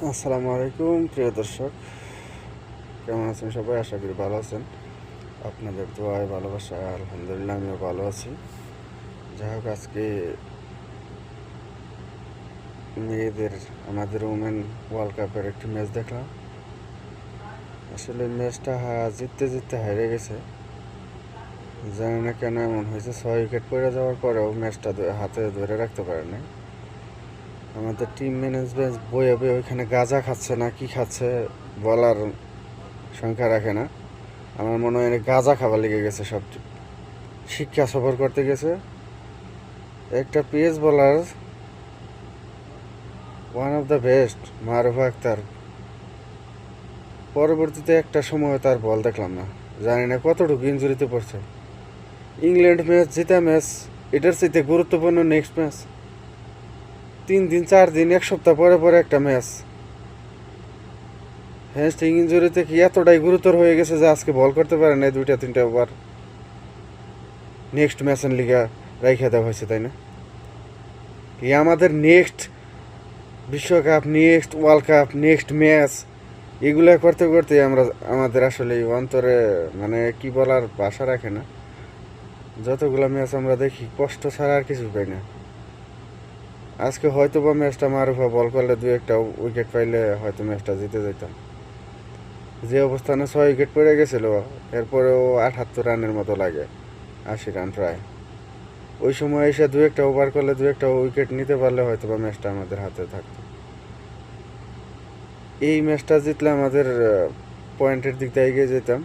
আসসালামু আলাইকুম প্রিয় দর্শক, কেমন আছেন সবাই? আশা করি ভালো আছেন। আপনাদের দোয়ায় ভালোবাসা আলহামদুলিল্লাহ আমিও ভালো আছি। যাই হোক, আজকে মেয়েদের আমাদের ওমেন ওয়ার্ল্ড কাপের একটি ম্যাচ দেখলাম। আসলে ম্যাচটা জিততে জিততে হেরে গেছে। জানি না কেন এমন হয়েছে, 6 উইকেট পড়ে যাওয়ার পরেও ম্যাচটা হাতে ধরে রাখতে পারে নাই। আমাদের টিম ম্যানেজমেন্ট বয়ে বয়ে ওইখানে গাঁজা খাচ্ছে না কি খাচ্ছে বলার সংখ্যা রাখে না। আমার মনে হয় গাঁজা খাবার লেগে গেছে সব। শিক্ষা সফর করতে গেছে একটা pace bowler, one of the best Marufa Akter, পরবর্তীতে একটা সময় তার বল দেখলাম না। জানি না কতটুকু ইঞ্জুরিতে পড়ছে। ইংল্যান্ড ম্যাচ জিতা ম্যাচ, এটার চাইতে গুরুত্বপূর্ণ নেক্সট ম্যাচ। 3 দিন 4 দিন 1 সপ্তাহ পরে পরে একটা ম্যাচ। হ্যামস্ট্রিং ইঞ্জুরিতে কি এতটাই গুরুতর হয়ে গেছে যে আজকে বল করতে পারে না, 2-3টা ওভার নেক্সট ম্যাচের লিগা রাইখা দেওয়া হয়েছে, তাই না? কি আমাদের নেক্সট বিশ্বকাপ, next world cup, next match, এগুলো করতে করতে আমাদের আসলে অন্তরে মানে কি বলার ভাষা রাখে না। যতগুলো ম্যাচ আমরা দেখি কষ্ট ছাড়া আর কিছু পাই না। আজকে হয়তো বা ম্যাচটা মারুফা বল করলে 2-1টা উইকেট পাইলে হয়তো ম্যাচটা জিতে যেতাম। যে অবস্থানে 6 উইকেট পড়ে গেছিল, এরপরেও 78 রানের মতো লাগে, 80 রান প্রায়। ওই সময় এসে 2-1টা ওভার করলে 2-1টা উইকেট নিতে পারলে হয়তো বা ম্যাচটা আমাদের হাতে থাকতো। এই ম্যাচটা জিতলে আমাদের পয়েন্টের দিক দিয়ে এগিয়ে যেতাম,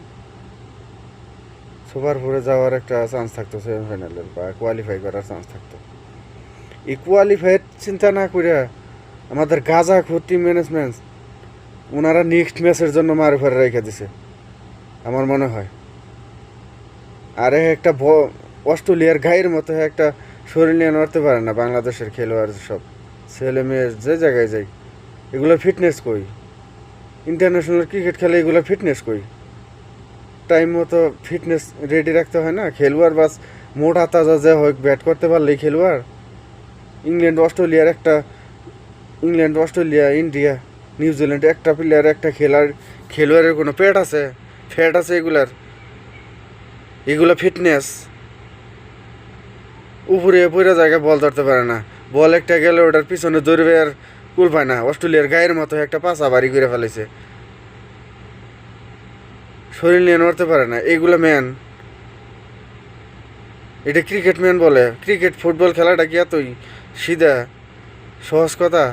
সুপার ফোরে যাওয়ার একটা চান্স থাকতো, সেমিফাইনালের বা কোয়ালিফাই করার চান্স থাকতো। এই কোয়ালিফাইয়ের চিন্তা না করে আমাদের গাঁজাখোর টিম ম্যানেজমেন্ট ওনারা নেক্সট ম্যাচের জন্য মারুফারে রেখে দিছে আমার মনে হয়। আরে একটা অস্ট্রেলিয়ার গায়ের মতো একটা শরীর নিয়ে নড়তে পারে না বাংলাদেশের খেলোয়াড় সব, ছেলে মেয়ে যে জায়গায় যাই, এগুলো ফিটনেস কই? ইন্টারন্যাশনাল ক্রিকেট খেলে এগুলো ফিটনেস কই? টাইম মতো ফিটনেস রেডি রাখতে হয় না? খেলোয়াড় বাস মোটা তাজা যে হোক, ব্যাট করতে পারলেই খেলোয়াড়। ইংল্যান্ড অস্ট্রেলিয়া ইন্ডিয়া নিউজিল্যান্ড একটা প্লেয়ার একটা খেলোয়াড়ের কোনো পেট আছে, ফ্যাট আছে এগুলো ফিটনেস? উপরে পুরো জায়গায় বল ধরতে পারে না, বল একটা গেলে ওটার পিছনে দৌড়বে আর কুল পায় না। অস্ট্রেলিয়ার গায়ের মতো একটা পাছা বাড়ি করে ফেলেছে, শরীর নিয়ে নড়তে পারে না। এগুলো ম্যান, এটা ক্রিকেট ম্যান বলে? ক্রিকেট ফুটবল খেলাটা কি এতই সিধা সহজ কথা?